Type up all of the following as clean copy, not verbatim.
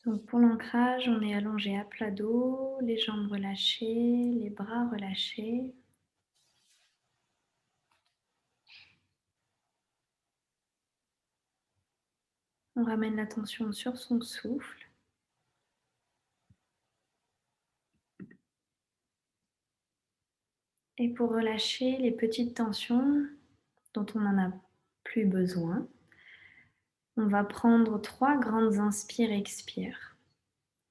Donc pour l'ancrage, on est allongé à plat dos, les jambes relâchées, les bras relâchés. On ramène l'attention sur son souffle. Et pour relâcher les petites tensions dont on n'en a plus besoin, on va prendre 3 grandes inspires-expires.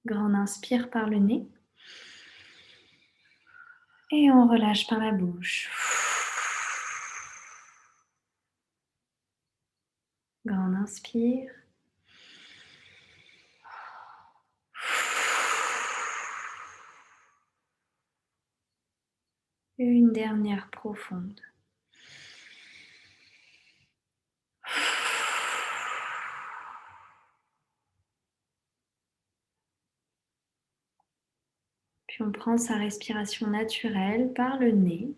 Grande inspire par le nez et on relâche par la bouche. Grande inspire. Et une dernière profonde. Puis on prend sa respiration naturelle par le nez.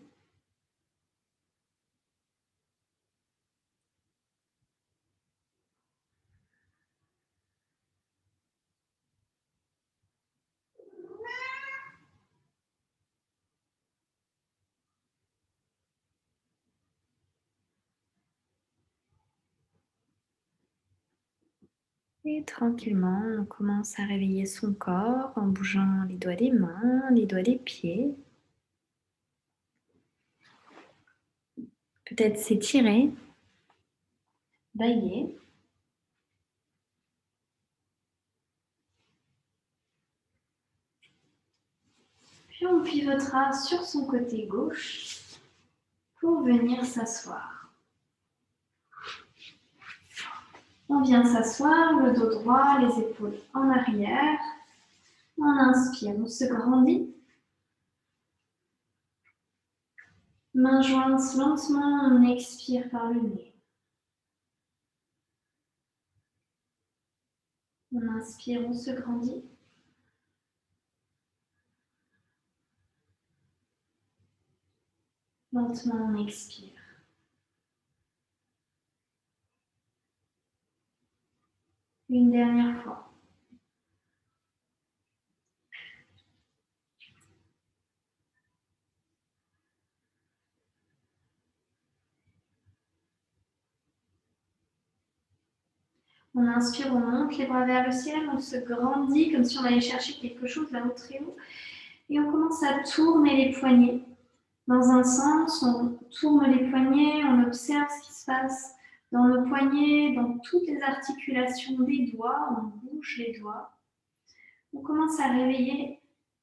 Et tranquillement, on commence à réveiller son corps en bougeant les doigts des mains, les doigts des pieds. Peut-être s'étirer, bailler. Puis on pivotera sur son côté gauche pour venir s'asseoir. On vient s'asseoir, le dos droit, les épaules en arrière. On inspire, on se grandit. Mains jointes lentement, on expire par le nez. On inspire, on se grandit. Lentement, on expire. Une dernière fois. On inspire, on monte les bras vers le ciel, on se grandit comme si on allait chercher quelque chose là-haut très haut. Et on commence à tourner les poignets. Dans un sens, on tourne les poignets, on observe ce qui se passe dans nos poignets, dans toutes les articulations des doigts, on bouge les doigts. On commence à réveiller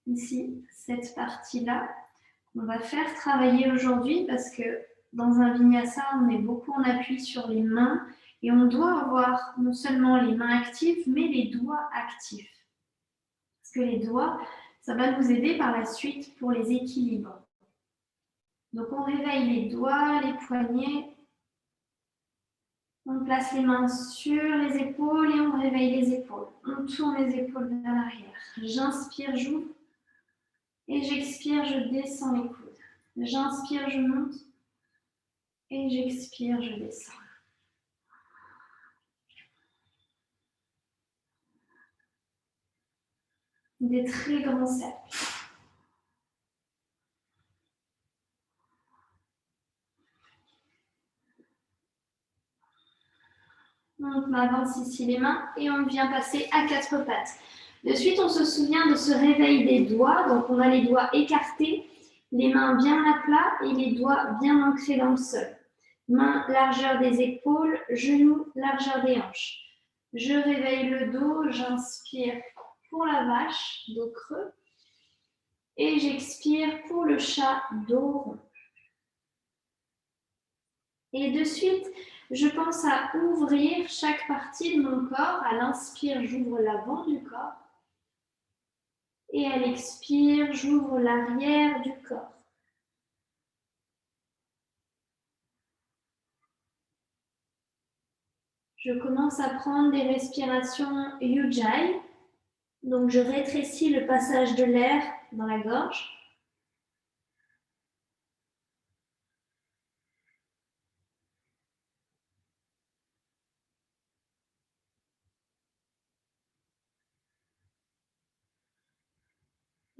ici cette partie-là. On va faire travailler aujourd'hui parce que dans un vinyasa, on est beaucoup en appui sur les mains et on doit avoir non seulement les mains actives, mais les doigts actifs. Parce que les doigts, ça va nous aider par la suite pour les équilibres. Donc on réveille les doigts, les poignets. On place les mains sur les épaules et on réveille les épaules. On tourne les épaules vers l'arrière. J'inspire, j'ouvre. Et j'expire, je descends les coudes. J'inspire, je monte. Et j'expire, je descends. Des très grands cercles. On avance ici les mains et on vient passer à quatre pattes. De suite, on se souvient de ce réveil des doigts. Donc, on a les doigts écartés, les mains bien à plat et les doigts bien ancrés dans le sol. Mains, largeur des épaules, genoux, largeur des hanches. Je réveille le dos, j'inspire pour la vache, dos creux. Et j'expire pour le chat, dos rond. Et de suite, je pense à ouvrir chaque partie de mon corps. À l'inspire, j'ouvre l'avant du corps. Et à l'expire, j'ouvre l'arrière du corps. Je commence à prendre des respirations Ujjayi. Donc, je rétrécis le passage de l'air dans la gorge.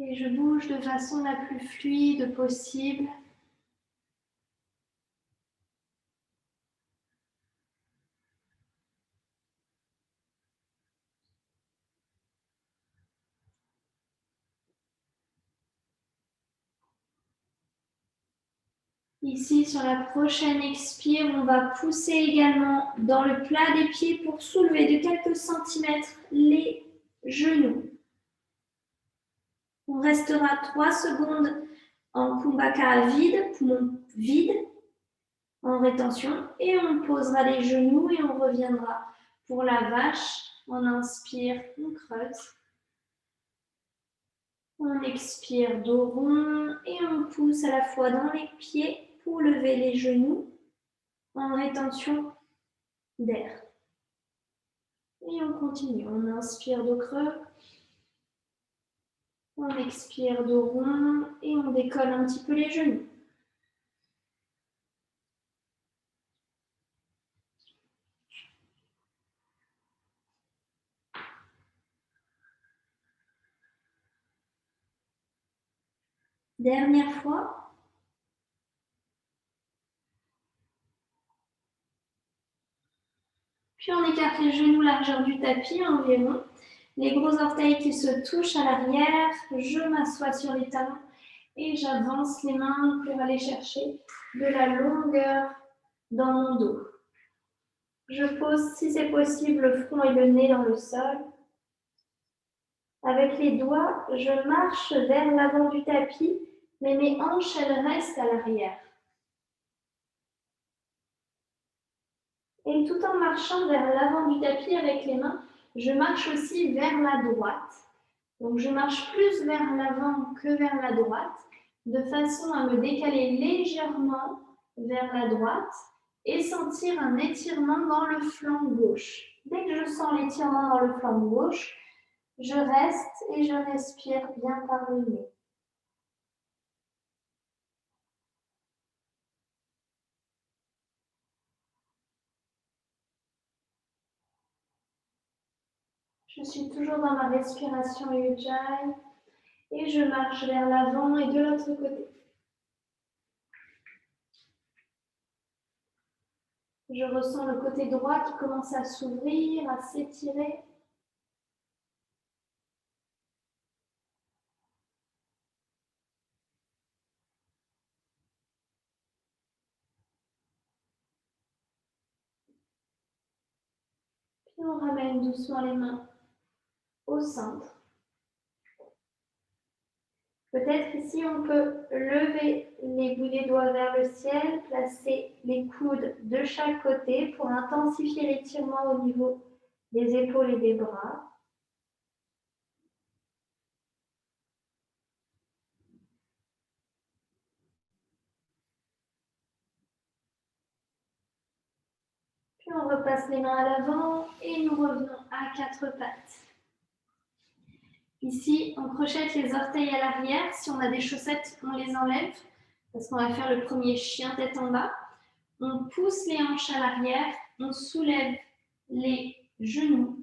Et je bouge de façon la plus fluide possible. Ici, sur la prochaine expire, on va pousser également dans le plat des pieds pour soulever de quelques centimètres les genoux. On restera 3 secondes en Kumbhaka vide, poumon vide, en rétention, et on posera les genoux et on reviendra pour la vache. On inspire, on creuse. On expire dos rond et on pousse à la fois dans les pieds pour lever les genoux en rétention d'air. Et on continue. On inspire dos creux. On expire dos rond et on décolle un petit peu les genoux. Dernière fois. Puis on écarte les genoux largeur du tapis environ. Les gros orteils qui se touchent à l'arrière. Je m'assois sur les talons et j'avance les mains pour aller chercher de la longueur dans mon dos. Je pose, si c'est possible, le front et le nez dans le sol. Avec les doigts, je marche vers l'avant du tapis, mais mes hanches, elles restent à l'arrière. Et tout en marchant vers l'avant du tapis avec les mains, je marche aussi vers la droite. Donc je marche plus vers l'avant que vers la droite, de façon à me décaler légèrement vers la droite et sentir un étirement dans le flanc gauche. Dès que je sens l'étirement dans le flanc gauche, je reste et je respire bien par le nez. Je suis toujours dans ma respiration Ujjayi et je marche vers l'avant et de l'autre côté. Je ressens le côté droit qui commence à s'ouvrir, à s'étirer. Puis on ramène doucement les mains au centre. Peut-être ici, on peut lever les bouts des doigts vers le ciel, placer les coudes de chaque côté pour intensifier l'étirement au niveau des épaules et des bras. Puis on repasse les mains à l'avant et nous revenons à quatre pattes. Ici, on crochette les orteils à l'arrière. Si on a des chaussettes, on les enlève parce qu'on va faire le premier chien tête en bas. On pousse les hanches à l'arrière, on soulève les genoux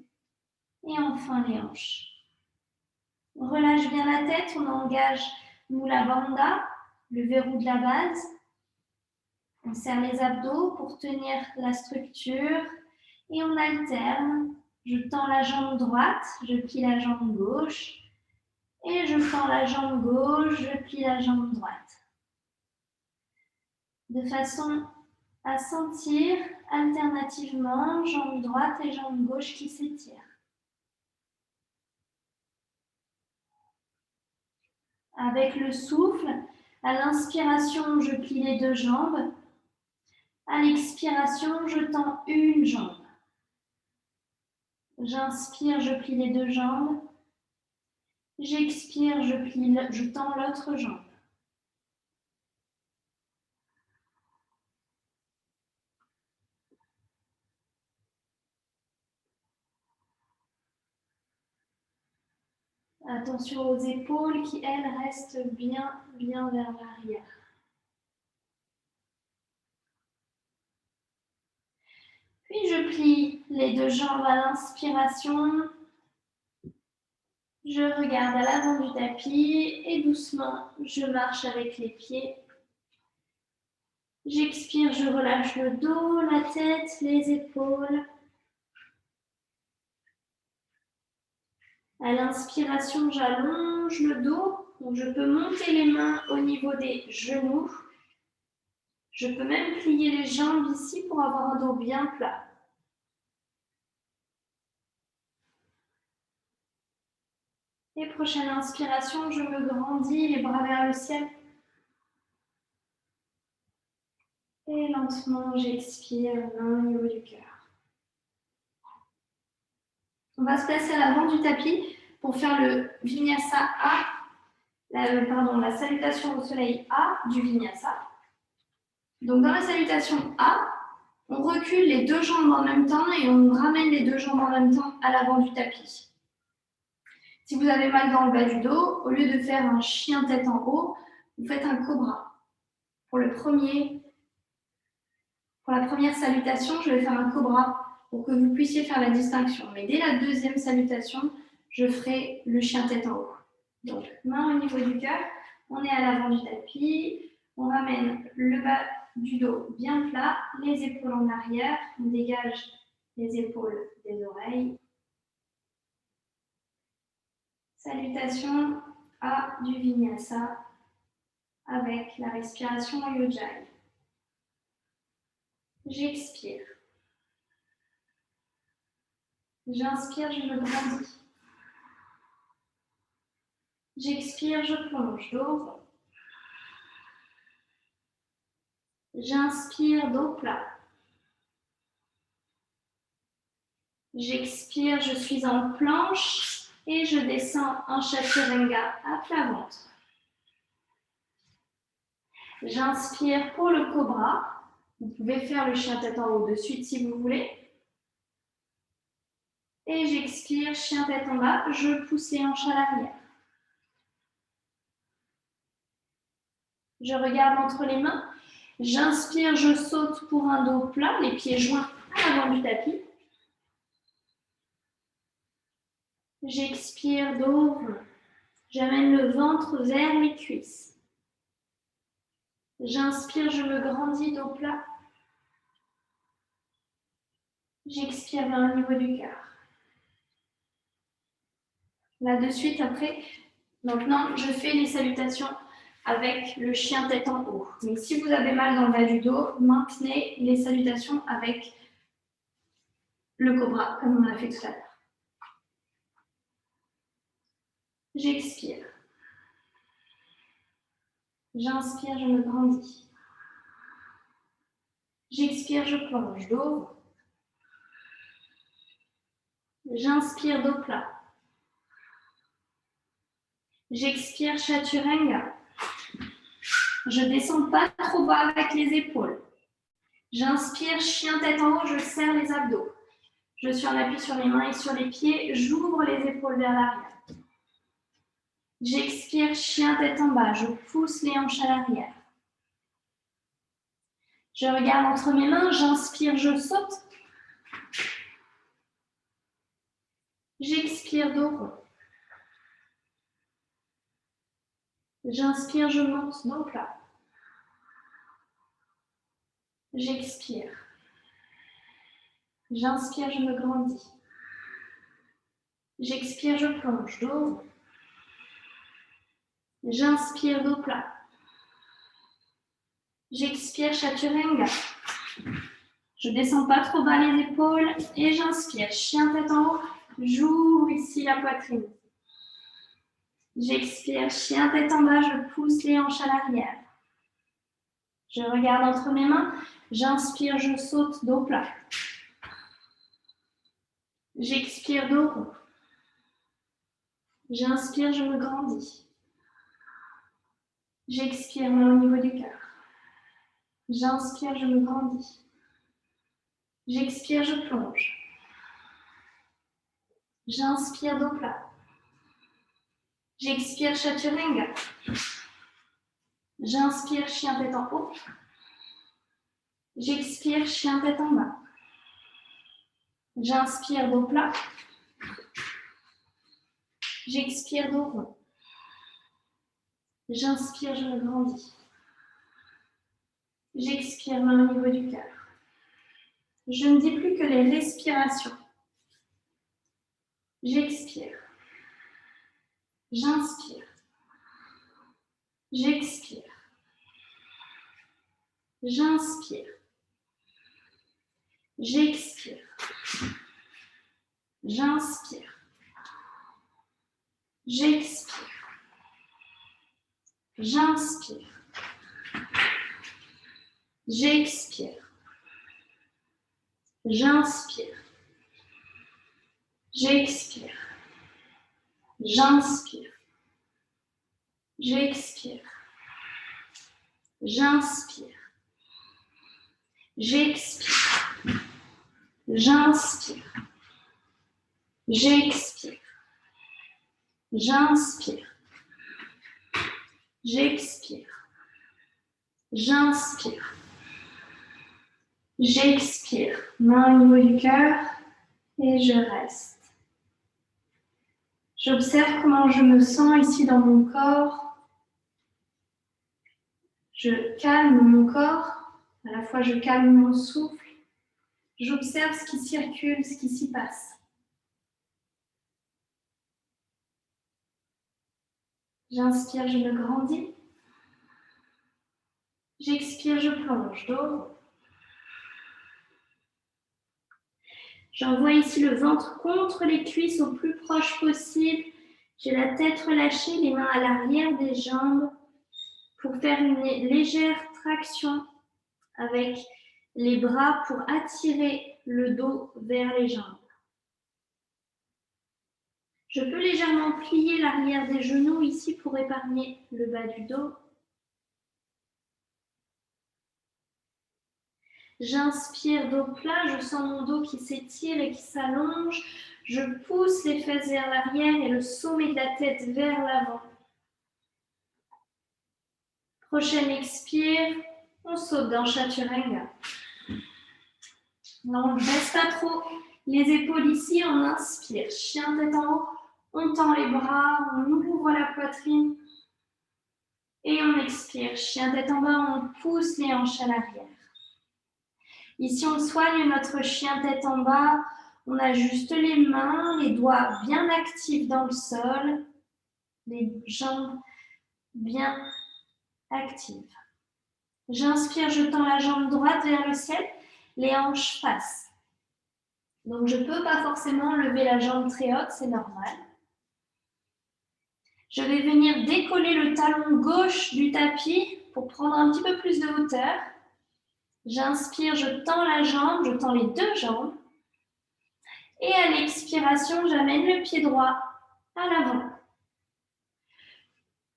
et enfin les hanches. On relâche bien la tête, on engage Mula Bandha, le verrou de la base. On serre les abdos pour tenir la structure et on alterne. Je tends la jambe droite, je plie la jambe gauche et je tends la jambe gauche, je plie la jambe droite. De façon à sentir alternativement jambe droite et jambe gauche qui s'étirent. Avec le souffle, à l'inspiration, je plie les deux jambes. À l'expiration, je tends une jambe. J'inspire, je plie les deux jambes. J'expire, je tends l'autre jambe. Attention aux épaules qui, elles, restent bien vers l'arrière. Puis je plie les deux jambes à l'inspiration. Je regarde à l'avant du tapis et doucement, je marche avec les pieds. J'expire, je relâche le dos, la tête, les épaules. À l'inspiration, j'allonge le dos. Donc je peux monter les mains au niveau des genoux. Je peux même plier les jambes ici pour avoir un dos bien plat. Et prochaine inspiration, je me grandis, les bras vers le ciel. Et lentement, j'expire, main au niveau du cœur. On va se placer à l'avant du tapis pour faire le Vinyasa A, la salutation au soleil A du Vinyasa. Donc dans la salutation A, on recule les deux jambes en même temps et on ramène les deux jambes en même temps à l'avant du tapis. Si vous avez mal dans le bas du dos, au lieu de faire un chien tête en haut, vous faites un cobra. Pour la première salutation, je vais faire un cobra pour que vous puissiez faire la distinction. Mais dès la deuxième salutation, je ferai le chien tête en haut. Donc, main au niveau du cœur, on est à l'avant du tapis, on ramène le bas du dos bien plat, les épaules en arrière, on dégage les épaules des oreilles. Salutation A du Vinyasa avec la respiration Ujjayi. J'expire. J'inspire, je me grandis. J'expire, je plonge dos. J'inspire, dos plat. J'expire, je suis en planche et je descends en Chaturanga à plat ventre. J'inspire pour le cobra. Vous pouvez faire le chien tête en haut de suite si vous voulez. Et j'expire, chien tête en bas, je pousse les hanches à l'arrière. Je regarde entre les mains. J'inspire, je saute pour un dos plat, les pieds joints à l'avant du tapis. J'expire, dos. J'amène le ventre vers les cuisses. J'inspire, je me grandis, dos plat. J'expire vers le niveau du cœur. Là de suite, après, maintenant, je fais les salutations avec le chien tête en haut. Mais si vous avez mal dans le bas du dos, maintenez les salutations avec le cobra, comme on a fait tout à l'heure. J'expire. J'inspire, je me grandis. J'expire, je plonge dos. J'inspire, dos plat. J'expire, Chaturanga. Je descends pas trop bas avec les épaules. J'inspire, chien tête en haut, je serre les abdos. Je suis en appui sur les mains et sur les pieds, j'ouvre les épaules vers l'arrière. J'expire, chien tête en bas, je pousse les hanches à l'arrière. Je regarde entre mes mains, j'inspire, je saute. J'expire, dos rond. J'inspire, je monte, dos plat. J'expire. J'inspire, je me grandis. J'expire, je plonge, dos rond. J'inspire, dos plat. J'expire, Chaturanga. Je descends pas trop bas les épaules et j'inspire, chien tête en haut. J'ouvre ici la poitrine. J'expire, chien tête en bas, je pousse les hanches à l'arrière. Je regarde entre mes mains. J'inspire, je saute, dos plat. J'expire, dos rond. J'inspire, je me grandis. J'expire, main au niveau du cœur. J'inspire, je me grandis. J'expire, je plonge. J'inspire, dos plat. J'expire, Chaturanga. J'inspire, chien tête en haut. J'expire, chien tête en bas. J'inspire, dos plat. J'expire dos rond. J'inspire, je me grandis. J'expire, main au niveau du cœur. Je ne dis plus que les respirations. J'expire. J'inspire. J'expire. J'inspire. J'expire. J'inspire. J'expire. J'inspire. J'expire. J'inspire. J'expire. J'inspire. J'expire. J'inspire. J'expire. J'inspire. J'expire. J'inspire. J'expire. J'inspire. J'expire. Main au niveau du cœur et je reste. J'observe comment je me sens ici dans mon corps. Je calme mon corps. À la fois, je calme mon souffle. J'observe ce qui circule, ce qui s'y passe. J'inspire, je me grandis. J'expire, je plonge dos. J'envoie ici le ventre contre les cuisses au plus proche possible. J'ai la tête relâchée, les mains à l'arrière des jambes pour faire une légère traction avec les bras pour attirer le dos vers les jambes. Je peux légèrement plier l'arrière des genoux ici pour épargner le bas du dos. J'inspire dos plat, je sens mon dos qui s'étire et qui s'allonge. Je pousse les fesses vers l'arrière et le sommet de la tête vers l'avant. Prochaine expire, on saute dans Chaturanga. On ne baisse pas trop les épaules ici, on inspire. Chien tête en haut, on tend les bras, on ouvre la poitrine. Et on expire. Chien tête en bas, on pousse les hanches à l'arrière. Ici, on soigne notre chien tête en bas. On ajuste les mains, les doigts bien actifs dans le sol, les jambes bien actives. J'inspire, je tends la jambe droite vers le ciel, les hanches passent. Donc, je ne peux pas forcément lever la jambe très haute, c'est normal. Je vais venir décoller le talon gauche du tapis pour prendre un petit peu plus de hauteur. J'inspire, je tends la jambe, je tends les deux jambes. Et à l'expiration, j'amène le pied droit à l'avant.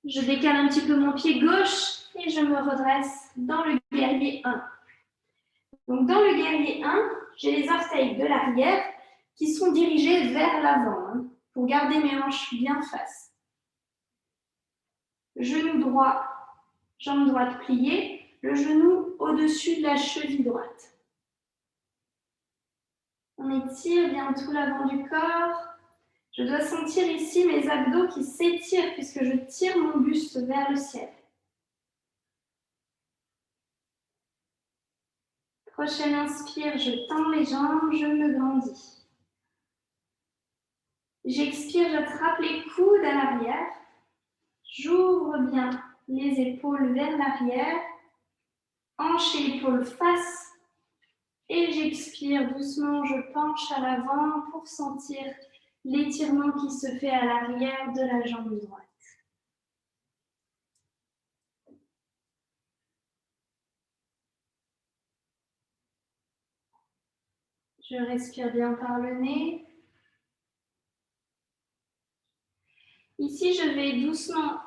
Je décale un petit peu mon pied gauche et je me redresse dans le guerrier 1. Donc dans le guerrier 1, j'ai les orteils de l'arrière qui sont dirigés vers l'avant pour garder mes hanches bien face. Genou droit, jambe droite pliée, le genou au-dessus de la cheville droite. On étire bien tout l'avant du corps. Je dois sentir ici mes abdos qui s'étirent puisque je tire mon buste vers le ciel. Prochaine inspire, je tends les jambes, je me grandis. J'expire, j'attrape les coudes à l'arrière. J'ouvre bien les épaules vers l'arrière. Hanches et épaules face. Et j'expire doucement, je penche à l'avant pour sentir l'étirement qui se fait à l'arrière de la jambe droite. Je respire bien par le nez. Ici, je vais doucement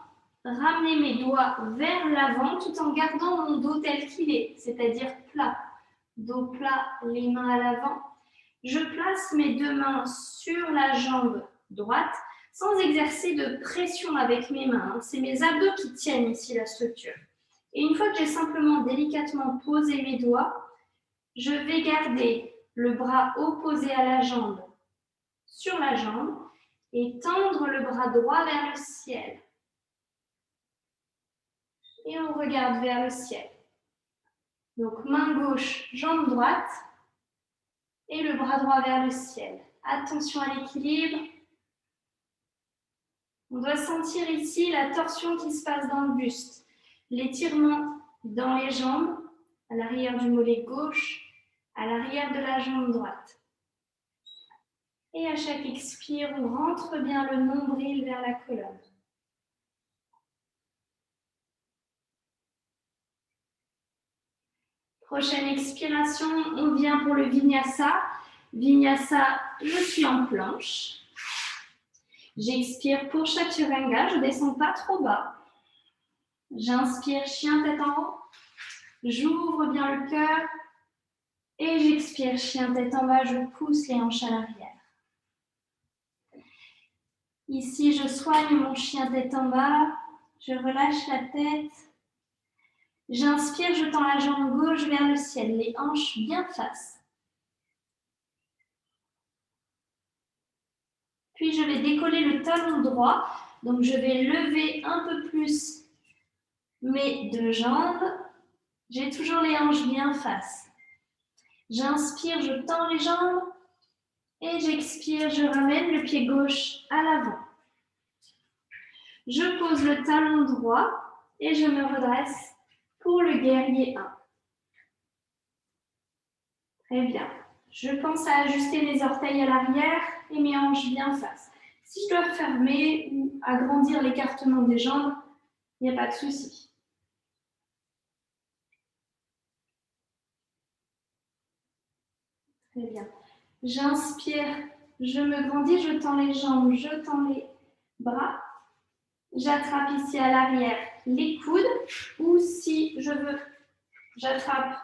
ramener mes doigts vers l'avant tout en gardant mon dos tel qu'il est, c'est-à-dire plat. Dos plat, les mains à l'avant. Je place mes deux mains sur la jambe droite sans exercer de pression avec mes mains. C'est mes abdos qui tiennent ici la structure. Et une fois que j'ai simplement délicatement posé mes doigts, je vais garder le bras opposé à la jambe sur la jambe et tendre le bras droit vers le ciel. Et on regarde vers le ciel. Donc main gauche, jambe droite et le bras droit vers le ciel. Attention à l'équilibre. On doit sentir ici la torsion qui se passe dans le buste. L'étirement dans les jambes, à l'arrière du mollet gauche, à l'arrière de la jambe droite. Et à chaque expire, on rentre bien le nombril vers la colonne. Prochaine expiration, on vient pour le Vinyasa. Vinyasa, je suis en planche. J'expire pour Chaturanga, je ne descends pas trop bas. J'inspire, chien tête en haut. J'ouvre bien le cœur. Et j'expire, chien tête en bas, je pousse les hanches à l'arrière. Ici, je soigne mon chien tête en bas. Je relâche la tête. J'inspire, je tends la jambe gauche vers le ciel, les hanches bien face. Puis je vais décoller le talon droit. Donc je vais lever un peu plus mes deux jambes. J'ai toujours les hanches bien face. J'inspire, je tends les jambes. Et j'expire, je ramène le pied gauche à l'avant. Je pose le talon droit et je me redresse pour le guerrier 1. Très bien. Je pense à ajuster mes orteils à l'arrière et mes hanches bien face. Si je dois fermer ou agrandir l'écartement des jambes, il n'y a pas de souci. Très bien. J'inspire, je me grandis, je tends les jambes, je tends les bras. J'attrape ici à l'arrière les coudes ou si je veux, j'attrape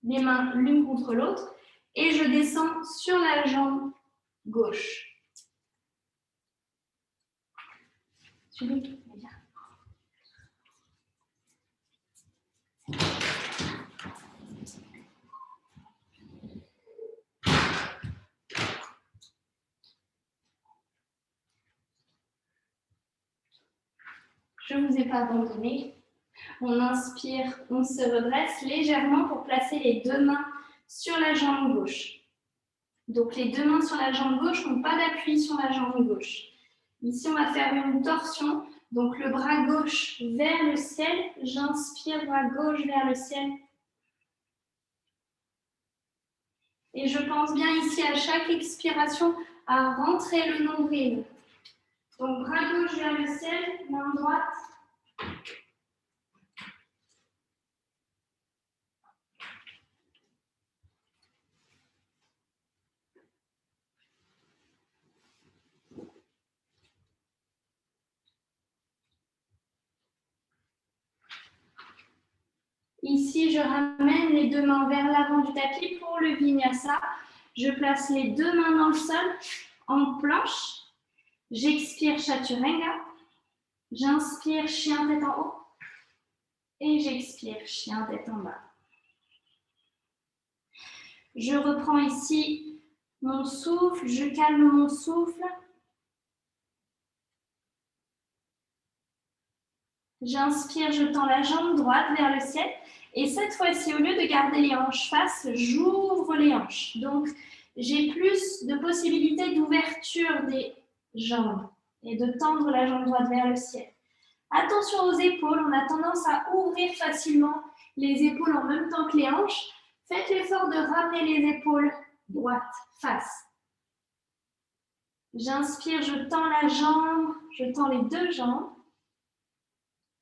les mains l'une contre l'autre et je descends sur la jambe gauche. Celui bien. Je ne vous ai pas abandonné. On inspire, on se redresse légèrement pour placer les deux mains sur la jambe gauche. Donc les deux mains sur la jambe gauche n'ont pas d'appui sur la jambe gauche. Ici, on va faire une torsion. Donc le bras gauche vers le ciel. J'inspire, bras gauche vers le ciel. Et je pense bien ici à chaque expiration à rentrer le nombril. Donc bras gauche vers le ciel, main droite. Ici, je ramène les deux mains vers l'avant du tapis pour le Vinyasa. Je place les deux mains dans le sol en planche. J'expire Chaturanga. J'inspire chien tête en haut. Et j'expire chien tête en bas. Je reprends ici mon souffle. Je calme mon souffle. J'inspire, je tends la jambe droite vers le ciel. Et cette fois-ci, au lieu de garder les hanches face, j'ouvre les hanches. Donc, j'ai plus de possibilités d'ouverture des jambes et de tendre la jambe droite vers le ciel. Attention aux épaules, on a tendance à ouvrir facilement les épaules en même temps que les hanches. Faites l'effort de ramener les épaules droite, face. J'inspire, je tends la jambe, je tends les deux jambes.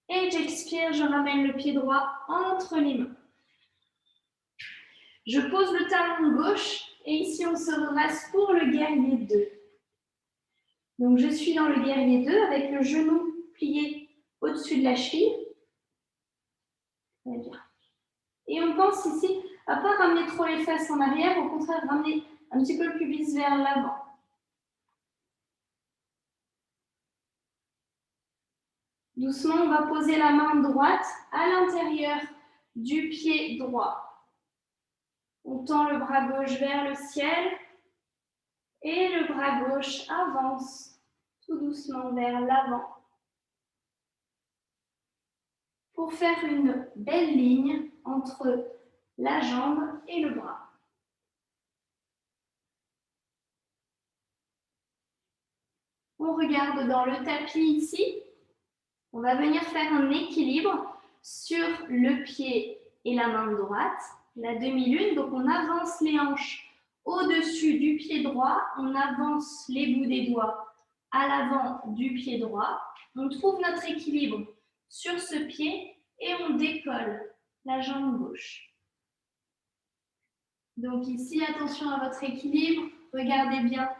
Et j'expire, je ramène le pied droit entre les mains. Je pose le talon gauche et ici on se redresse pour le guerrier 2. Donc je suis dans le guerrier 2 avec le genou plié au-dessus de la cheville. Très bien. Et on pense ici à ne pas ramener trop les fesses en arrière, au contraire ramener un petit peu le pubis vers l'avant. Doucement, on va poser la main droite à l'intérieur du pied droit. On tend le bras gauche vers le ciel et le bras gauche avance tout doucement vers l'avant pour faire une belle ligne entre la jambe et le bras. On regarde dans le tapis ici. On va venir faire un équilibre sur le pied et la main droite, la demi-lune. Donc on avance les hanches au-dessus du pied droit, on avance les bouts des doigts à l'avant du pied droit. On trouve notre équilibre sur ce pied et on décolle la jambe gauche. Donc ici, attention à votre équilibre. Regardez bien,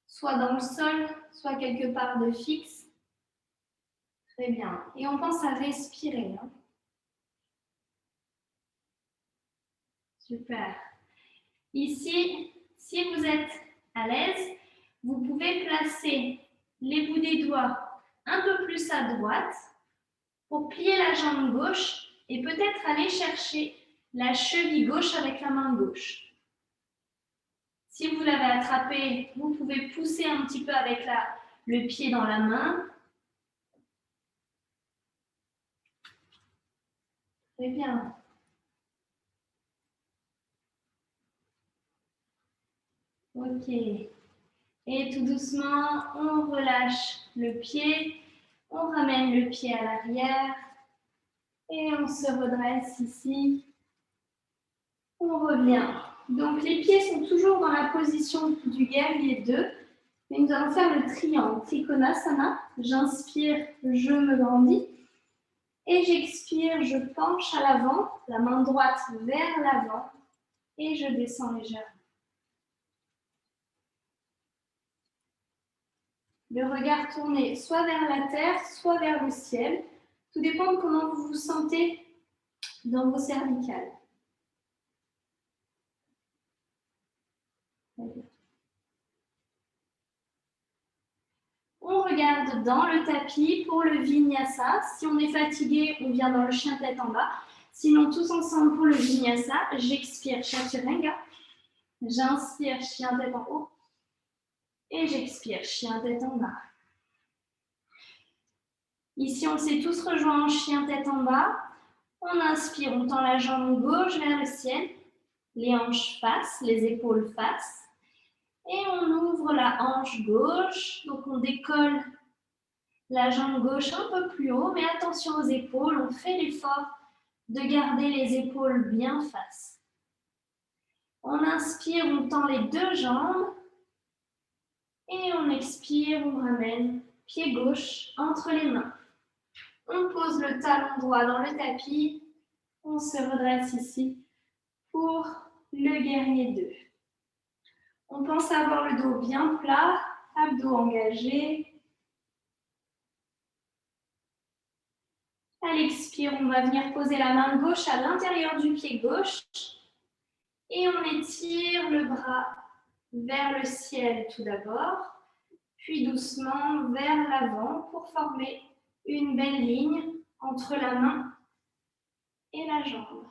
soit dans le sol, soit quelque part de fixe. Très bien. Et on pense à respirer. Hein. Super. Ici, si vous êtes à l'aise, vous pouvez placer les bouts des doigts un peu plus à droite pour plier la jambe gauche et peut-être aller chercher la cheville gauche avec la main gauche. Si vous l'avez attrapé, vous pouvez pousser un petit peu avec le pied dans la main. Très bien. Ok. Et tout doucement, on relâche le pied, on ramène le pied à l'arrière et on se redresse ici. On revient. Donc les pieds sont toujours dans la position du guerrier 2, mais nous allons faire le triangle, Trikonasana. J'inspire, je me grandis. Et j'expire, je penche à l'avant, la main droite vers l'avant et je descends légèrement. Le regard tourné soit vers la terre, soit vers le ciel. Tout dépend de comment vous vous sentez dans vos cervicales. On regarde dans le tapis pour le vinyasa. Si on est fatigué, on vient dans le chien tête en bas. Sinon, tous ensemble pour le vinyasa, j'expire chaturanga. J'inspire chien tête en haut. Et j'expire chien tête en bas. Ici, on s'est tous rejoints en chien tête en bas. On inspire, on tend la jambe gauche vers le ciel. Les hanches face, les épaules face. Et on ouvre la hanche gauche. Donc, on décolle la jambe gauche un peu plus haut. Mais attention aux épaules. On fait l'effort de garder les épaules bien face. On inspire, on tend les deux jambes. Et on expire, on ramène pied gauche entre les mains. On pose le talon droit dans le tapis. On se redresse ici pour le guerrier 2. On pense à avoir le dos bien plat, abdos engagés. À l'expire, on va venir poser la main gauche à l'intérieur du pied gauche. Et on étire le bras vers le ciel tout d'abord, puis doucement vers l'avant pour former une belle ligne entre la main et la jambe.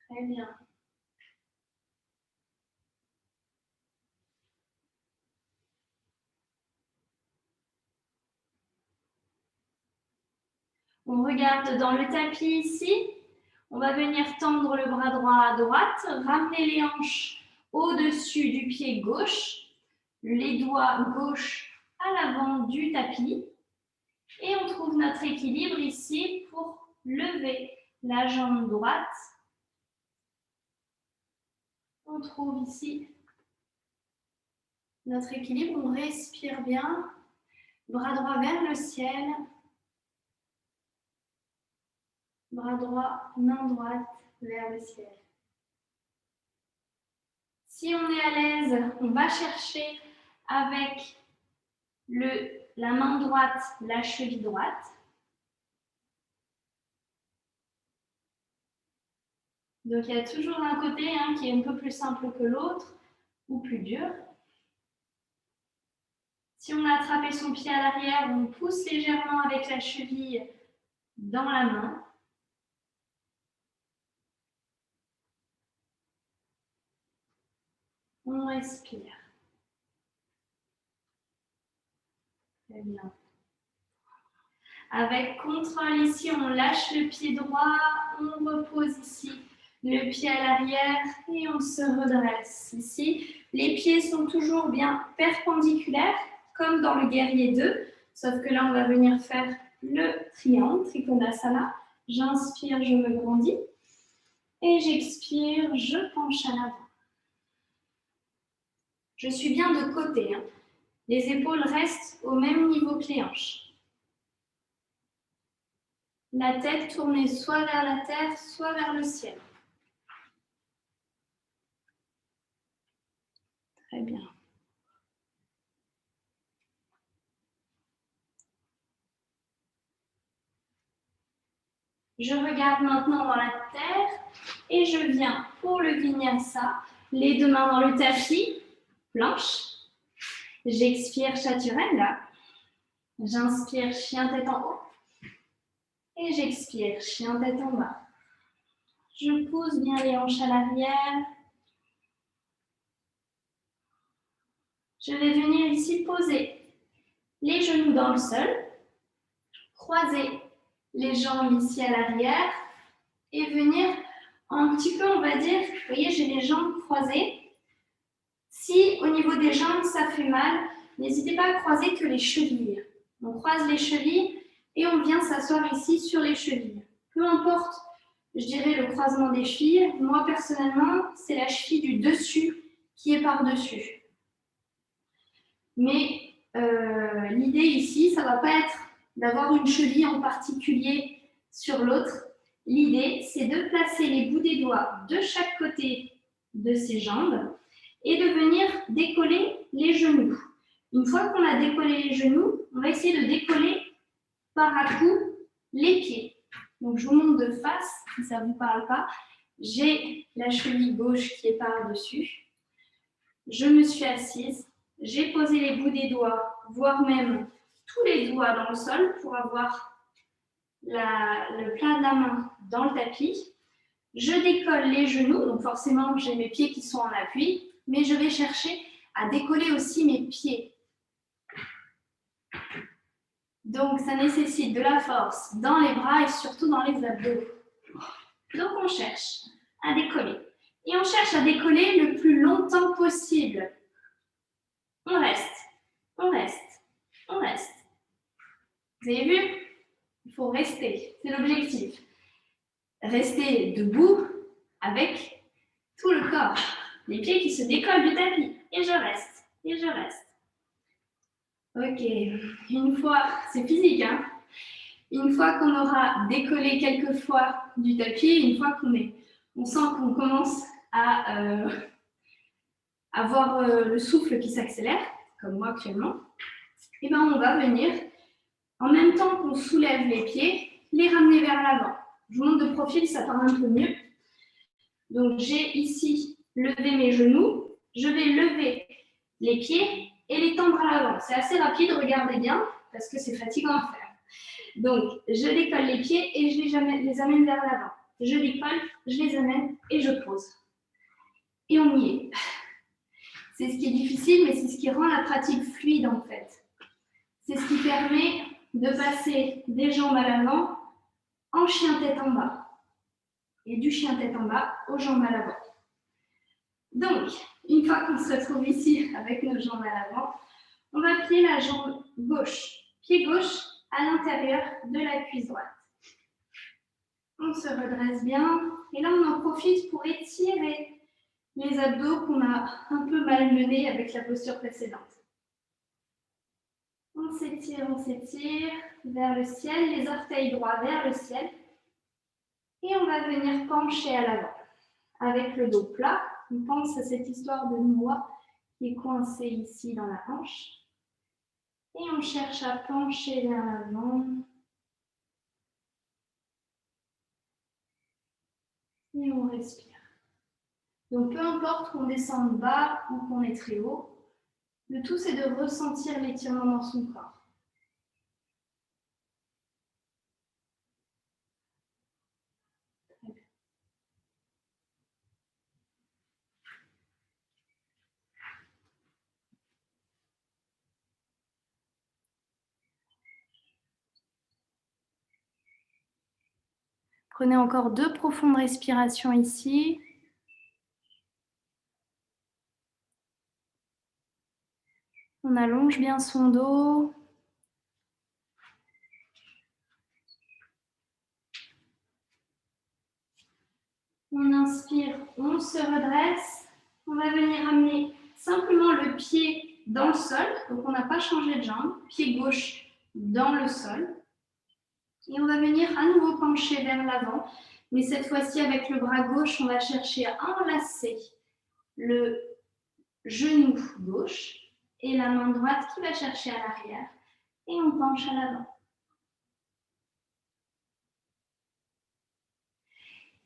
Très bien. On regarde dans le tapis ici. On va venir tendre le bras droit à droite, ramener les hanches au-dessus du pied gauche, les doigts gauche à l'avant du tapis. Et on trouve notre équilibre ici pour lever la jambe droite. On trouve ici notre équilibre, on respire bien. Bras droit vers le ciel. Bras droit, main droite vers le ciel. Si on est à l'aise, on va chercher avec la main droite, la cheville droite. Donc il y a toujours un côté qui est un peu plus simple que l'autre ou plus dur. Si on a attrapé son pied à l'arrière, on pousse légèrement avec la cheville dans la main. On respire. Très bien. Avec contrôle ici, on lâche le pied droit, on repose ici le pied à l'arrière et on se redresse ici. Les pieds sont toujours bien perpendiculaires, comme dans le guerrier 2, sauf que là, on va venir faire le triangle, Trikonasana. J'inspire, je me grandis. Et j'expire, je penche à l'avant. Je suis bien de côté. Hein. Les épaules restent au même niveau que les hanches. La tête tournée soit vers la terre, soit vers le ciel. Très bien. Je regarde maintenant dans la terre et je viens pour le vinyasa, les deux mains dans le tapis, planche. J'expire chaturanga. J'inspire chien tête en haut. Et j'expire chien tête en bas. Je pousse bien les hanches à l'arrière. Je vais venir ici poser les genoux dans le sol, croiser les jambes ici à l'arrière et venir un petit peu, on va dire, vous voyez, j'ai les jambes croisées. Si au niveau des jambes, ça fait mal, n'hésitez pas à croiser que les chevilles. On croise les chevilles et on vient s'asseoir ici sur les chevilles. Peu importe, je dirais, le croisement des chevilles. Moi, personnellement, c'est la cheville du dessus qui est par-dessus. Mais l'idée ici, ça ne va pas être d'avoir une cheville en particulier sur l'autre. L'idée, c'est de placer les bouts des doigts de chaque côté de ses jambes et de venir décoller les genoux. Une fois qu'on a décollé les genoux, on va essayer de décoller par à coup les pieds. Donc, je vous montre de face, si ça ne vous parle pas. J'ai la cheville gauche qui est par-dessus. Je me suis assise. J'ai posé les bouts des doigts, voire même tous les doigts dans le sol pour avoir le plat de la main dans le tapis. Je décolle les genoux, donc forcément j'ai mes pieds qui sont en appui, mais je vais chercher à décoller aussi mes pieds. Donc ça nécessite de la force dans les bras et surtout dans les abdos. Donc on cherche à décoller. Et on cherche à décoller le plus longtemps possible. On reste, on reste, on reste. Vous avez vu? Il faut rester, c'est l'objectif. Rester debout avec tout le corps. Les pieds qui se décollent du tapis. Et je reste, et je reste. Ok, une fois, c'est physique, hein? Une fois qu'on aura décollé quelques fois du tapis, une fois on sent qu'on commence à avoir le souffle qui s'accélère, comme moi actuellement, et ben on va venir, en même temps qu'on soulève les pieds, les ramener vers l'avant. Je vous montre de profil, ça part un peu mieux. Donc j'ai ici levé mes genoux, je vais lever les pieds et les tendre à l'avant. C'est assez rapide, regardez bien, parce que c'est fatigant à faire. Donc, je décolle les pieds et je les amène vers l'avant. Je décolle, je les amène et je pose. Et on y est. C'est ce qui est difficile, mais c'est ce qui rend la pratique fluide en fait. C'est ce qui permet de passer des jambes à l'avant en chien tête en bas. Et du chien tête en bas aux jambes à l'avant. Donc, une fois qu'on se retrouve ici avec nos jambes à l'avant, on va plier la jambe gauche, pied gauche à l'intérieur de la cuisse droite. On se redresse bien et là on en profite pour étirer les abdos qu'on a un peu malmenés avec la posture précédente. On s'étire vers le ciel, les orteils droits vers le ciel et on va venir pencher à l'avant avec le dos plat. On pense à cette histoire de noix qui est coincée ici dans la hanche. Et on cherche à pencher vers l'avant. Et on respire. Donc peu importe qu'on descende bas ou qu'on est très haut, le tout c'est de ressentir l'étirement dans son corps. Prenez encore 2 profondes respirations ici. On allonge bien son dos. On inspire, on se redresse. On va venir amener simplement le pied dans le sol. Donc on n'a pas changé de jambe. Pied gauche dans le sol. Et on va venir à nouveau pencher vers l'avant. Mais cette fois-ci, avec le bras gauche, on va chercher à enlacer le genou gauche et la main droite qui va chercher à l'arrière. Et on penche à l'avant.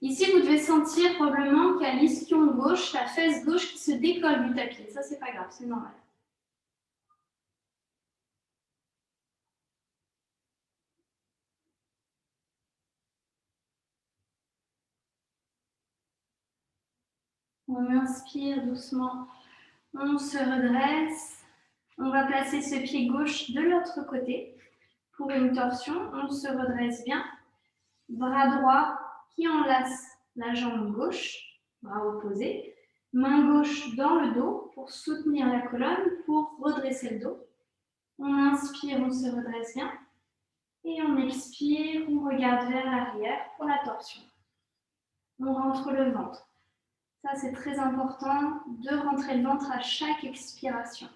Ici, vous devez sentir probablement qu'il y a l'ischio gauche, la fesse gauche qui se décolle du tapis. Ça, c'est pas grave, c'est normal. On inspire doucement, on se redresse. On va placer ce pied gauche de l'autre côté pour une torsion. On se redresse bien. Bras droit qui enlace la jambe gauche, bras opposé. Main gauche dans le dos pour soutenir la colonne, pour redresser le dos. On inspire, on se redresse bien. Et on expire, on regarde vers l'arrière pour la torsion. On rentre le ventre. Ça, c'est très important de rentrer le ventre à chaque expiration.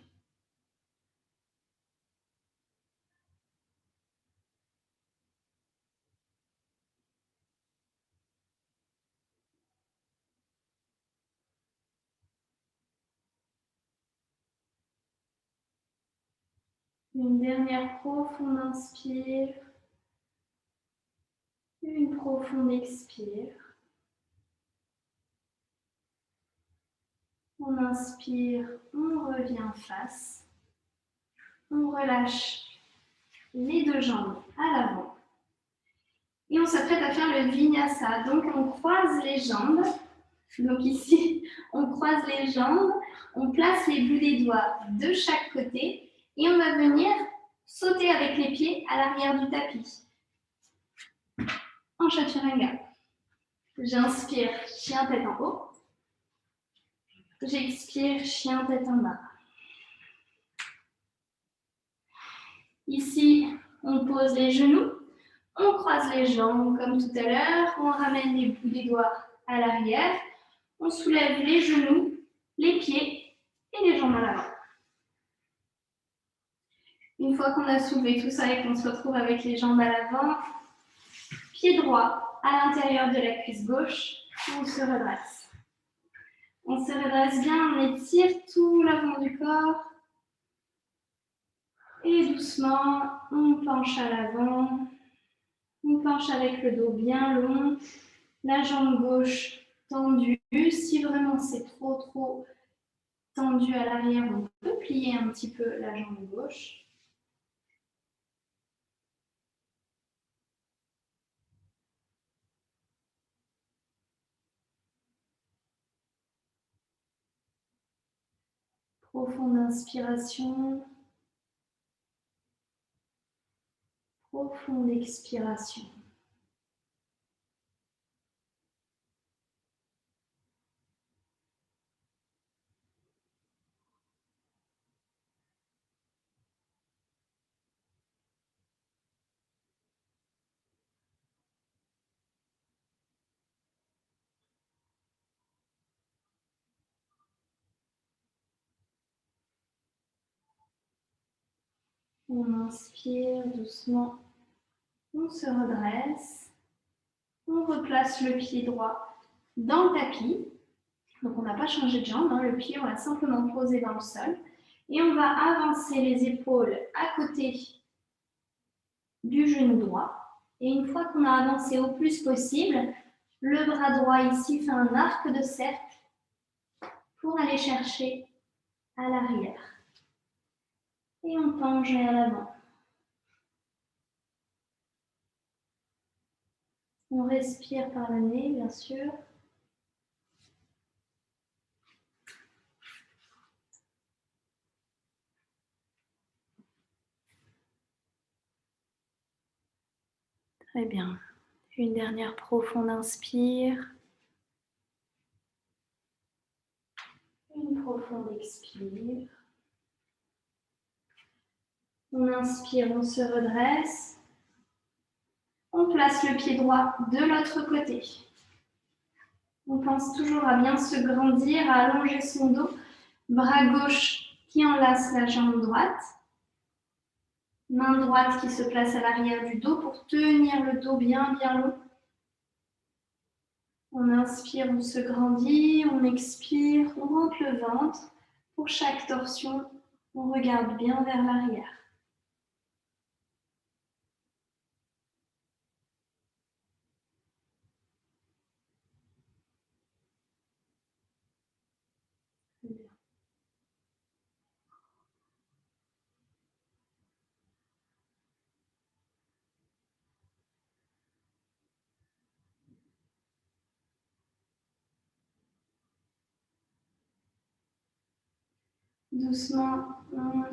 Une dernière profonde inspire. Une profonde expire. On inspire, on revient face. On relâche les deux jambes à l'avant. Et on s'apprête à faire le vinyasa. Donc on croise les jambes. Donc ici, on croise les jambes. On place les bouts des doigts de chaque côté. Et on va venir sauter avec les pieds à l'arrière du tapis. En chaturanga. J'inspire, chien tête en haut. J'expire, chien tête en bas. Ici, on pose les genoux. On croise les jambes comme tout à l'heure. On ramène les bouts des doigts à l'arrière. On soulève les genoux, les pieds et les jambes à l'avant. Une fois qu'on a soulevé tout ça et qu'on se retrouve avec les jambes à l'avant, pied droit à l'intérieur de la cuisse gauche, on se redresse. On se redresse bien, on étire tout l'avant du corps. Et doucement, on penche à l'avant. On penche avec le dos bien long. La jambe gauche tendue. Si vraiment c'est trop tendu à l'arrière, on peut plier un petit peu la jambe gauche. Profonde inspiration. Profonde expiration. On inspire doucement. On se redresse. On replace le pied droit dans le tapis. Donc on n'a pas changé de jambe, hein. Le pied, on l'a simplement posé dans le sol. Et on va avancer les épaules à côté du genou droit. Et une fois qu'on a avancé au plus possible, le bras droit ici fait un arc de cercle pour aller chercher à l'arrière. Et on penche vers l'avant. On respire par le nez, bien sûr. Très bien. Une dernière profonde inspire. Une profonde expire. On inspire, on se redresse. On place le pied droit de l'autre côté. On pense toujours à bien se grandir, à allonger son dos. Bras gauche qui enlace la jambe droite. Main droite qui se place à l'arrière du dos pour tenir le dos bien long. On inspire, on se grandit. On expire, on rentre le ventre. Pour chaque torsion, on regarde bien vers l'arrière. Doucement, on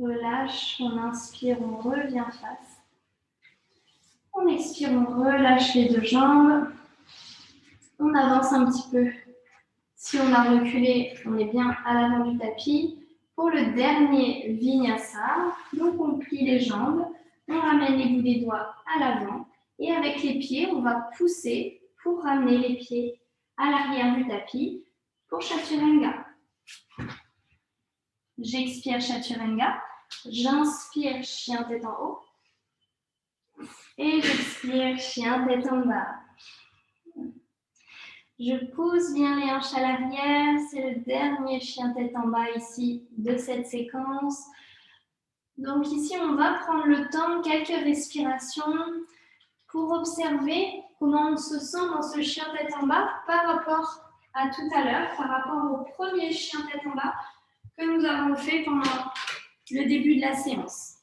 relâche, on inspire, on revient face. On expire, on relâche les deux jambes. On avance un petit peu. Si on a reculé, on est bien à l'avant du tapis. Pour le dernier vinyasa, donc on plie les jambes, on ramène les bouts des doigts à l'avant et avec les pieds, on va pousser pour ramener les pieds à l'arrière du tapis pour Chaturanga. J'expire Chaturanga, j'inspire chien tête en haut et j'expire chien tête en bas. Je pousse bien les hanches à l'arrière, c'est le dernier chien tête en bas ici de cette séquence. Donc ici, on va prendre le temps, quelques respirations pour observer comment on se sent dans ce chien tête en bas par rapport à tout à l'heure, par rapport au premier chien tête en bas que nous avons fait pendant le début de la séance.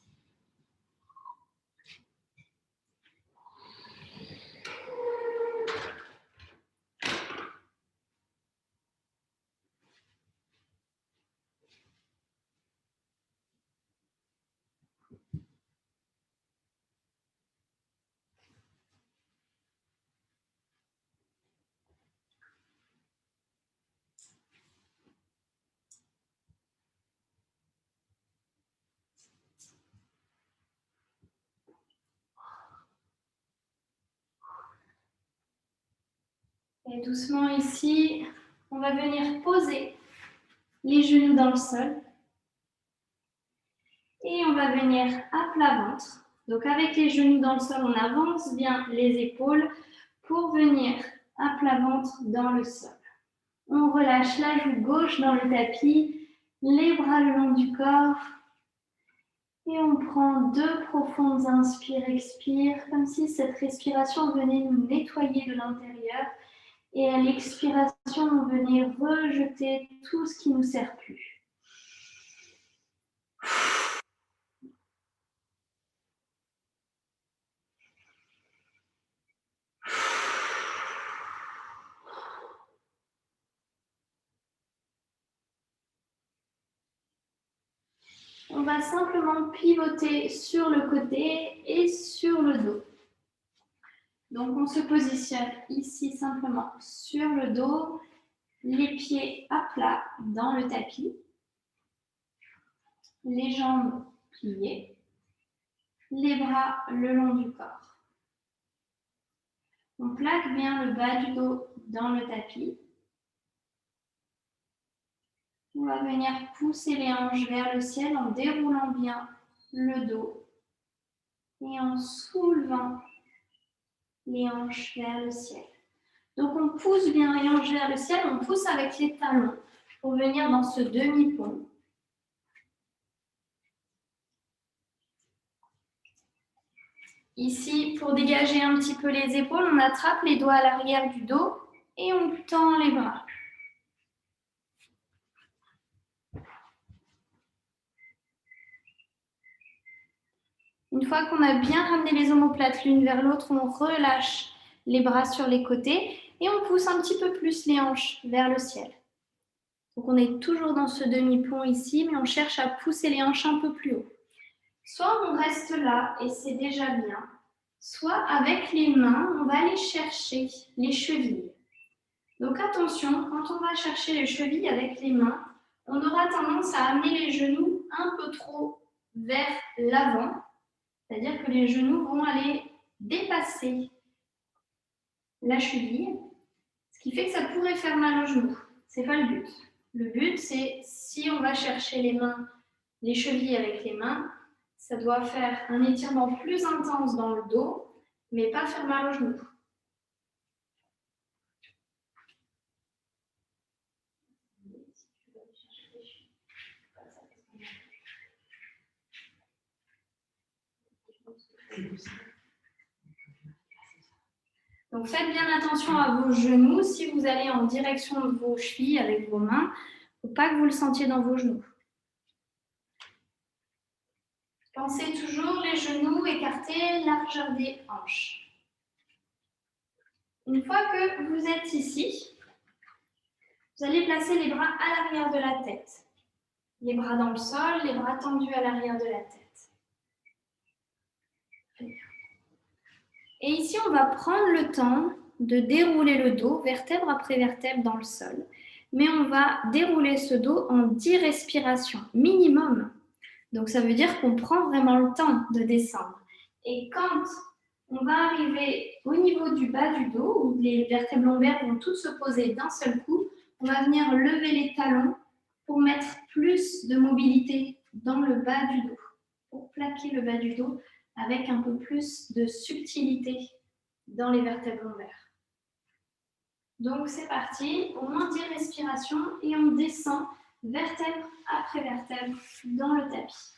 Et doucement ici, on va venir poser les genoux dans le sol. Et on va venir à plat ventre. Donc avec les genoux dans le sol, on avance bien les épaules pour venir à plat ventre dans le sol. On relâche la joue gauche dans le tapis, les bras le long du corps. Et on prend 2 profondes inspires, expire, comme si cette respiration venait nous nettoyer de l'intérieur. Et à l'expiration, on venait rejeter tout ce qui ne nous sert plus. On va simplement pivoter sur le côté et sur le dos. Donc, on se positionne ici simplement sur le dos, les pieds à plat dans le tapis, les jambes pliées, les bras le long du corps. On plaque bien le bas du dos dans le tapis. On va venir pousser les hanches vers le ciel en déroulant bien le dos et en soulevant les hanches vers le ciel. Donc on pousse bien les hanches vers le ciel, on pousse avec les talons pour venir dans ce demi-pont. Ici, pour dégager un petit peu les épaules, on attrape les doigts à l'arrière du dos et on tend les bras. Une fois qu'on a bien ramené les omoplates l'une vers l'autre, on relâche les bras sur les côtés et on pousse un petit peu plus les hanches vers le ciel. Donc on est toujours dans ce demi-pont ici, mais on cherche à pousser les hanches un peu plus haut. Soit on reste là et c'est déjà bien, soit avec les mains, on va aller chercher les chevilles. Donc attention, quand on va chercher les chevilles avec les mains, on aura tendance à amener les genoux un peu trop vers l'avant, c'est-à-dire que les genoux vont aller dépasser la cheville, ce qui fait que ça pourrait faire mal aux genoux. Ce n'est pas le but. Le but, c'est si on va chercher les chevilles avec les mains, ça doit faire un étirement plus intense dans le dos, mais pas faire mal aux genoux. Donc faites bien attention à vos genoux. Si vous allez en direction de vos chevilles avec vos mains, il ne faut pas que vous le sentiez dans vos genoux. Pensez toujours les genoux écartés, largeur des hanches. Une fois que vous êtes ici, vous allez placer les bras à l'arrière de la tête. Les bras dans le sol, les bras tendus à l'arrière de la tête. Et ici, on va prendre le temps de dérouler le dos, vertèbre après vertèbre dans le sol. Mais on va dérouler ce dos en 10 respirations, minimum. Donc, ça veut dire qu'on prend vraiment le temps de descendre. Et quand on va arriver au niveau du bas du dos, où les vertèbres lombaires vont toutes se poser d'un seul coup, on va venir lever les talons pour mettre plus de mobilité dans le bas du dos, pour plaquer le bas du dos avec un peu plus de subtilité dans les vertèbres lombaires. Donc c'est parti, au moins 10 respirations et on descend vertèbre après vertèbre dans le tapis.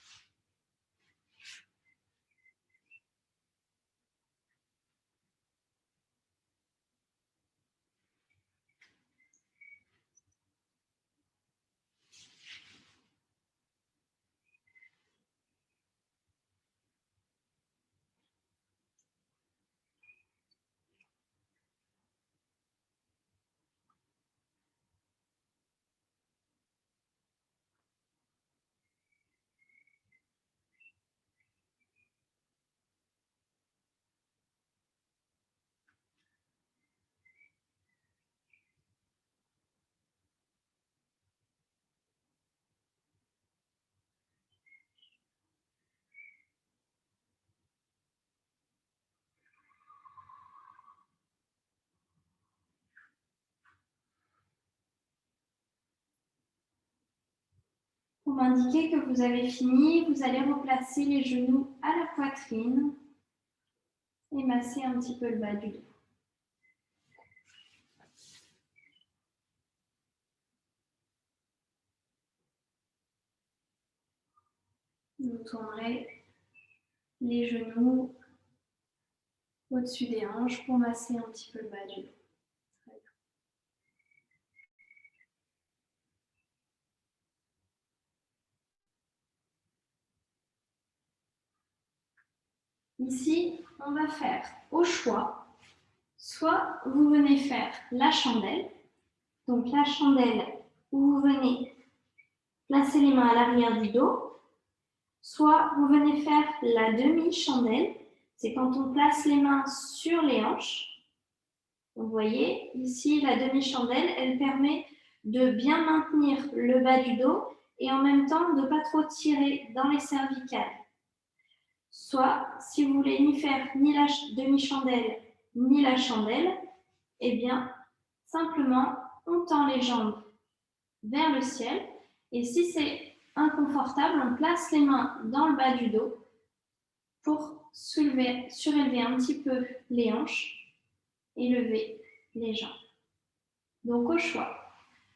Pour m'indiquer que vous avez fini, vous allez replacer les genoux à la poitrine et masser un petit peu le bas du dos. Vous tournerez les genoux au-dessus des hanches pour masser un petit peu le bas du dos. Ici, on va faire au choix, soit vous venez faire la chandelle, donc la chandelle où vous venez placer les mains à l'arrière du dos, soit vous venez faire la demi-chandelle, c'est quand on place les mains sur les hanches. Vous voyez, ici, la demi-chandelle, elle permet de bien maintenir le bas du dos et en même temps de ne pas trop tirer dans les cervicales. Soit, si vous voulez ni faire ni la demi-chandelle ni la chandelle, eh bien, simplement, on tend les jambes vers le ciel. Et si c'est inconfortable, on place les mains dans le bas du dos pour surélever un petit peu les hanches et lever les jambes. Donc, au choix,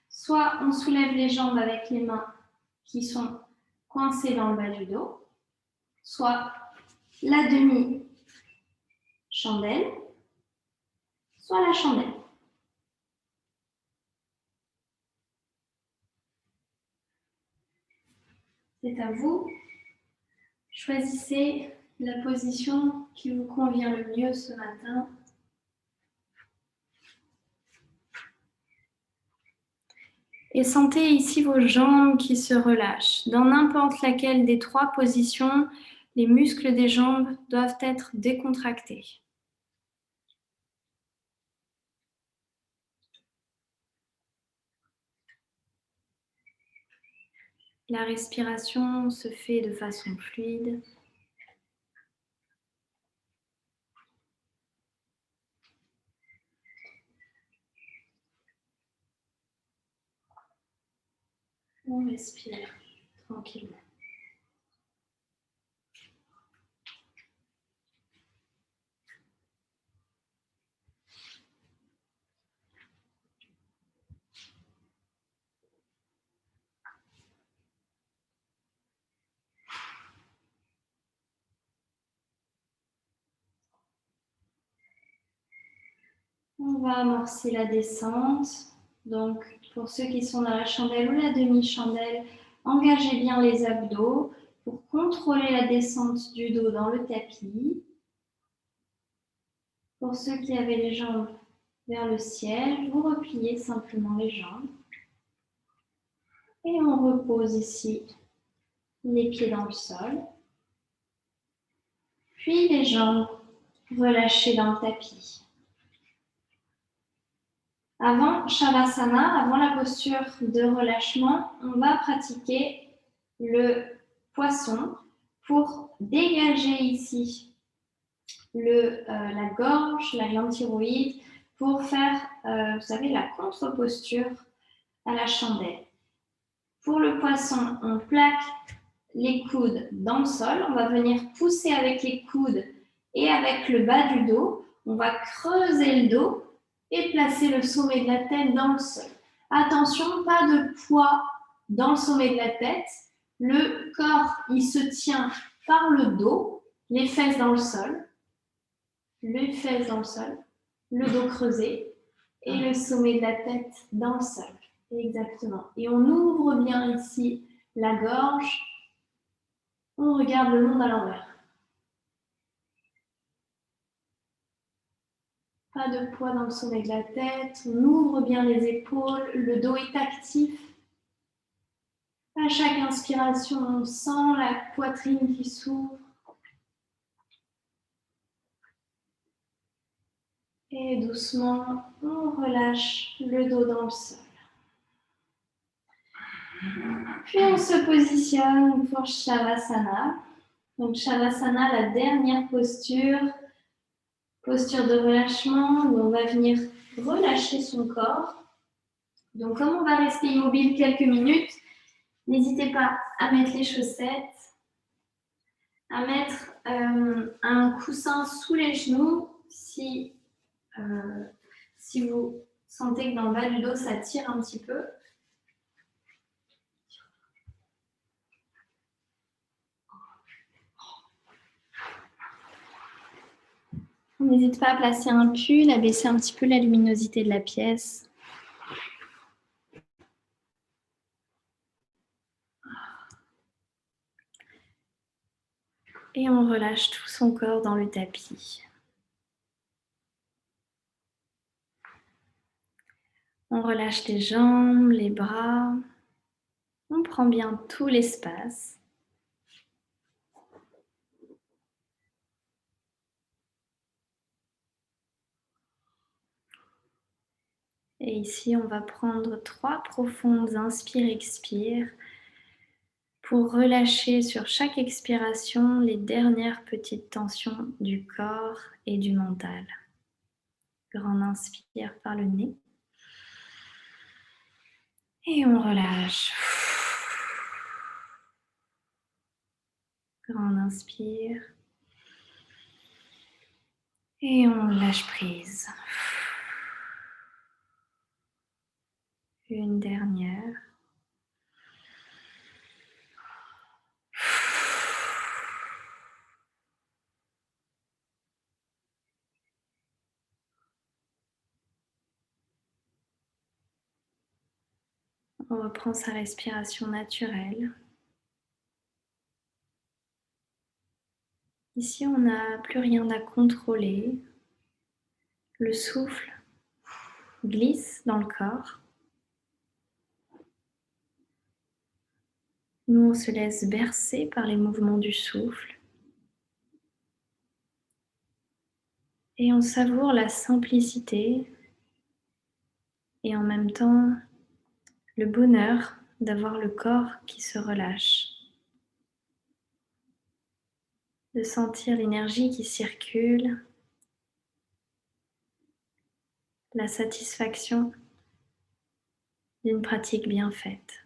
soit on soulève les jambes avec les mains qui sont coincées dans le bas du dos, soit la demi-chandelle, soit la chandelle. C'est à vous. Choisissez la position qui vous convient le mieux ce matin. Et sentez ici vos jambes qui se relâchent. Dans n'importe laquelle des trois positions, Les muscles des jambes doivent être décontractés. La respiration se fait de façon fluide. On respire tranquillement. On va amorcer la descente. Donc, pour ceux qui sont dans la chandelle ou la demi-chandelle, engagez bien les abdos pour contrôler la descente du dos dans le tapis. Pour ceux qui avaient les jambes vers le ciel, vous repliez simplement les jambes. Et on repose ici les pieds dans le sol. Puis les jambes relâchées dans le tapis. Avant Shavasana, avant la posture de relâchement, on va pratiquer le poisson pour dégager ici la gorge, la glande thyroïde, pour faire, vous savez, la contre-posture à la chandelle. Pour le poisson, on plaque les coudes dans le sol. On va venir pousser avec les coudes et avec le bas du dos. On va creuser le dos et placer le sommet de la tête dans le sol. Attention, pas de poids dans le sommet de la tête. Le corps, il se tient par le dos, les fesses dans le sol, les fesses dans le sol, le dos creusé et le sommet de la tête dans le sol. Exactement. Et on ouvre bien ici la gorge. On regarde le monde à l'envers. Pas de poids dans le sommet de la tête. On ouvre bien les épaules. Le dos est actif. À chaque inspiration, on sent la poitrine qui s'ouvre. Et doucement, on relâche le dos dans le sol. Puis on se positionne pour Shavasana. Donc Shavasana, la dernière posture. Posture de relâchement où on va venir relâcher son corps. Donc comme on va rester immobile quelques minutes, n'hésitez pas à mettre les chaussettes, à mettre un coussin sous les genoux si vous sentez que dans le bas du dos ça tire un petit peu. N'hésite pas à placer un pull, à baisser un petit peu la luminosité de la pièce. Et on relâche tout son corps dans le tapis. On relâche les jambes, les bras. On prend bien tout l'espace. Et ici, on va prendre 3 profondes inspire-expire pour relâcher sur chaque expiration les dernières petites tensions du corps et du mental. Grande inspire par le nez. Et on relâche. Grande inspire. Et on lâche prise. Une dernière. On reprend sa respiration naturelle. Ici, on n'a plus rien à contrôler. Le souffle glisse dans le corps. Nous, on se laisse bercer par les mouvements du souffle. Et on savoure la simplicité et en même temps le bonheur d'avoir le corps qui se relâche, de sentir l'énergie qui circule, la satisfaction d'une pratique bien faite.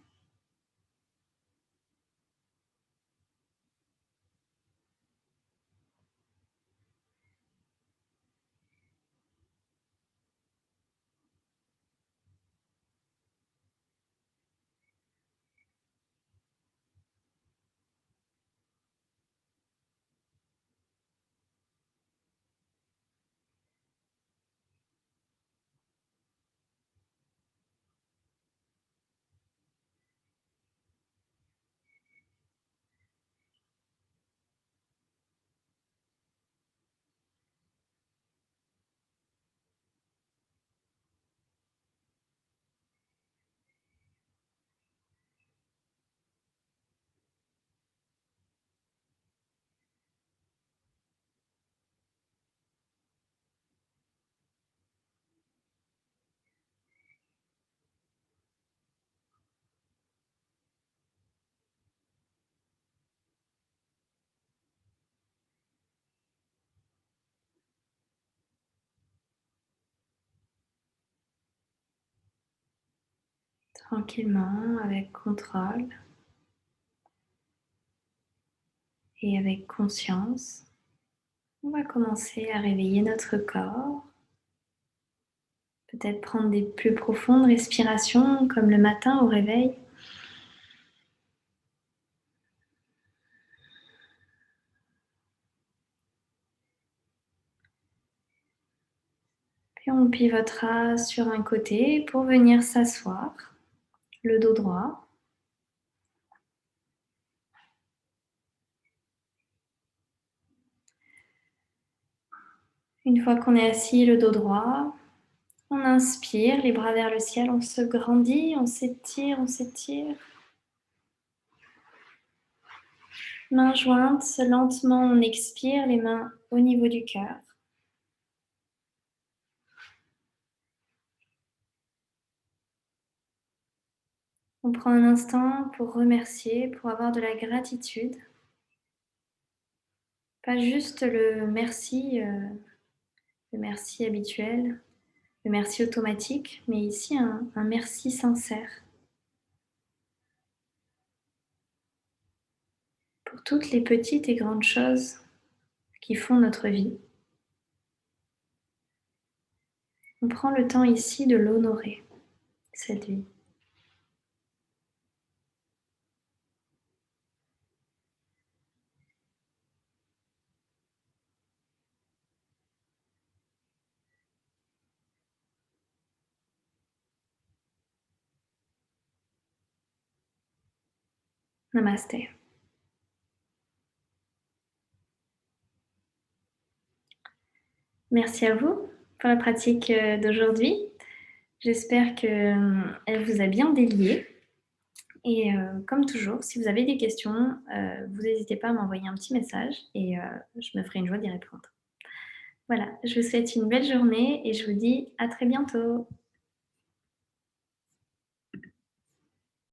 Tranquillement, avec contrôle et avec conscience, on va commencer à réveiller notre corps. Peut-être prendre des plus profondes respirations comme le matin au réveil. Puis on pivotera sur un côté pour venir s'asseoir, le dos droit. Une fois qu'on est assis, le dos droit, on inspire, les bras vers le ciel, on se grandit, on s'étire, on s'étire. Mains jointes, lentement on expire, les mains au niveau du cœur. On prend un instant pour remercier, pour avoir de la gratitude. Pas juste le merci habituel, le merci automatique, mais ici un merci sincère pour toutes les petites et grandes choses qui font notre vie. On prend le temps ici de l'honorer, cette vie. Namasté. Merci à vous pour la pratique d'aujourd'hui. J'espère qu'elle vous a bien délié. Et comme toujours, si vous avez des questions, vous n'hésitez pas à m'envoyer un petit message et je me ferai une joie d'y répondre. Voilà, je vous souhaite une belle journée et je vous dis à très bientôt.